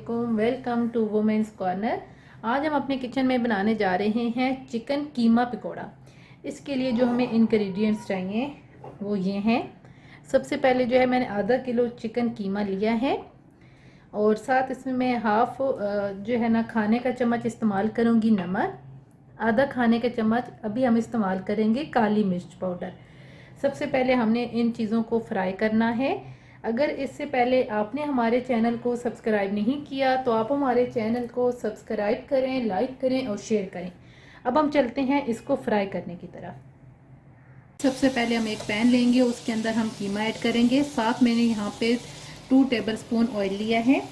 वालेकुम, welcome to women's corner. आज हम अपने किचन में बनाने जा रहे हैं चिकन कीमा पकोड़ा। इसके लिए जो हमें इंग्रेडिएंट्स चाहिए वो ये हैं। सबसे पहले जो है मैंने आधा किलो चिकन कीमा लिया है और साथ इसमें मैं हाफ जो है ना खाने का चम्मच इस्तेमाल करूँगी नमक, आधा खाने का चम्मच अभी हम इस्तेमाल करेंगे काली मिर्च पाउडर। सबसे पहले हमने इन चीज़ों को फ्राई करना है। अगर इससे पहले आपने हमारे चैनल को सब्सक्राइब नहीं किया तो आप हमारे चैनल को सब्सक्राइब करें, लाइक करें और शेयर करें। अब हम चलते हैं इसको फ्राई करने की तरफ। सबसे पहले हम एक पैन लेंगे, उसके अंदर हम कीमा ऐड करेंगे। साथ मैंने यहाँ पे 2 टेबलस्पून ऑयल लिया है।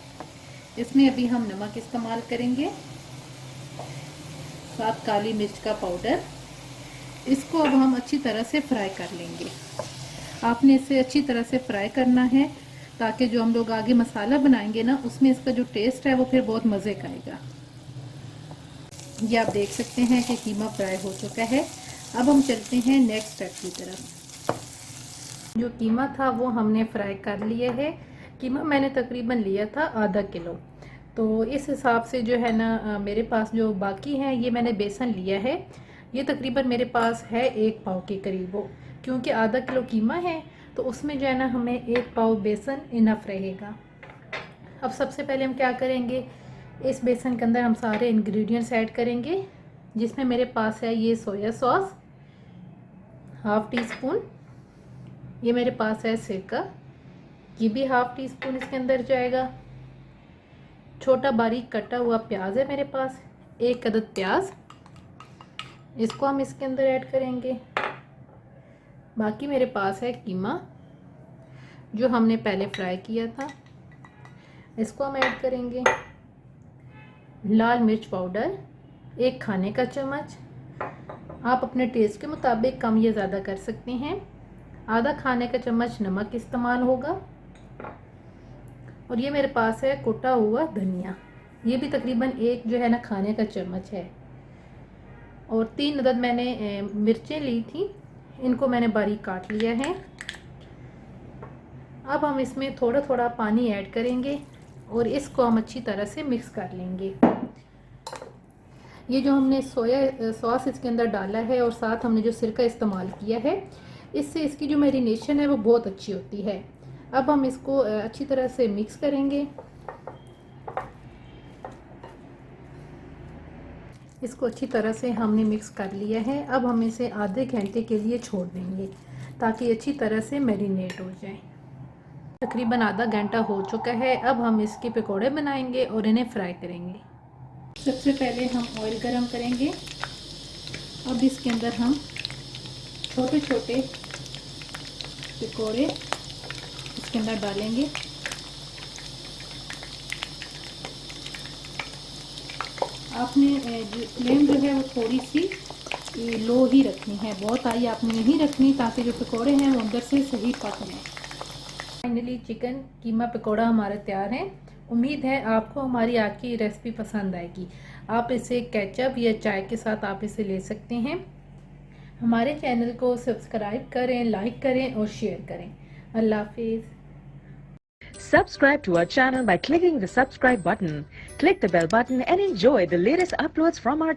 इसमें अभी हम नमक इस्तेमाल करेंगे, साथ काली मिर्च का पाउडर। इसको अब हम अच्छी तरह से फ्राई कर लेंगे। आपने इसे अच्छी तरह से फ्राई करना है ताकि जो हम लोग आगे मसाला बनाएंगे ना उसमें इसका जो टेस्ट है वो फिर बहुत मज़े का आएगा। ये आप देख सकते हैं कि कीमा फ्राई हो चुका है। अब हम चलते हैं नेक्स्ट स्टेप की तरफ। जो कीमा था वो हमने फ्राई कर लिया है। कीमा मैंने तकरीबन लिया था आधा किलो, तो इस हिसाब से जो है ना मेरे पास जो बाकी है ये मैंने बेसन लिया है। ये तकरीबन मेरे पास है 1 पाव के करीब हो, क्योंकि आधा किलो कीमा है तो उसमें जो है ना हमें 1 पाव बेसन इनफ रहेगा। अब सबसे पहले हम क्या करेंगे, इस बेसन के अंदर हम सारे इंग्रेडिएंट्स ऐड करेंगे, जिसमें मेरे पास है ये soya sauce half tea spoon, ये मेरे पास है सिरका, ये भी हाफ टी स्पून इसके अंदर जाएगा। छोटा बारीक कटा हुआ प्याज है मेरे पास, 1 अदद प्याज, इसको हम इसके अंदर ऐड करेंगे। बाकी मेरे पास है कीमा जो हमने पहले फ्राई किया था, इसको हम ऐड करेंगे। लाल मिर्च पाउडर 1 खाने का चम्मच, आप अपने टेस्ट के मुताबिक कम या ज़्यादा कर सकते हैं। आधा खाने का चम्मच नमक इस्तेमाल होगा। और ये मेरे पास है कुटा हुआ धनिया, ये भी तकरीबन 1 जो है ना खाने का चम्मच है। और 3 अदद मैंने मिर्चें ली थी, इनको मैंने बारीक काट लिया है। अब हम इसमें थोड़ा थोड़ा पानी ऐड करेंगे और इसको हम अच्छी तरह से मिक्स कर लेंगे। ये जो हमने सोया सॉस इसके अंदर डाला है और साथ हमने जो सिरका इस्तेमाल किया है, इससे इसकी जो मैरिनेशन है वो बहुत अच्छी होती है। अब हम इसको अच्छी तरह से मिक्स करेंगे। इसको अच्छी तरह से हमने मिक्स कर लिया है। अब हम इसे आधे घंटे के लिए छोड़ देंगे ताकि अच्छी तरह से मैरिनेट हो जाए। तकरीबन आधा घंटा हो चुका है। अब हम इसके पकोड़े बनाएंगे और इन्हें फ्राई करेंगे। सबसे पहले हम ऑयल गरम करेंगे। अब इसके अंदर हम छोटे छोटे पकोड़े इसके अंदर डालेंगे। आपने फ्लेम जो है वो थोड़ी सी लो ही रखनी है, बहुत हाई आपने नहीं रखनी, ताकि जो पकोड़े हैं वो अंदर से सही पक जाएं। फाइनली चिकन कीमा पकोड़ा हमारा तैयार है। उम्मीद है आपको हमारी आज की रेसिपी पसंद आएगी। आप इसे केचप या चाय के साथ आप इसे ले सकते हैं। हमारे चैनल को सब्सक्राइब करें, लाइक करें और शेयर करें। अल्लाह हाफिज़। Subscribe to our channel by clicking the subscribe button. Click the bell button and enjoy the latest uploads from our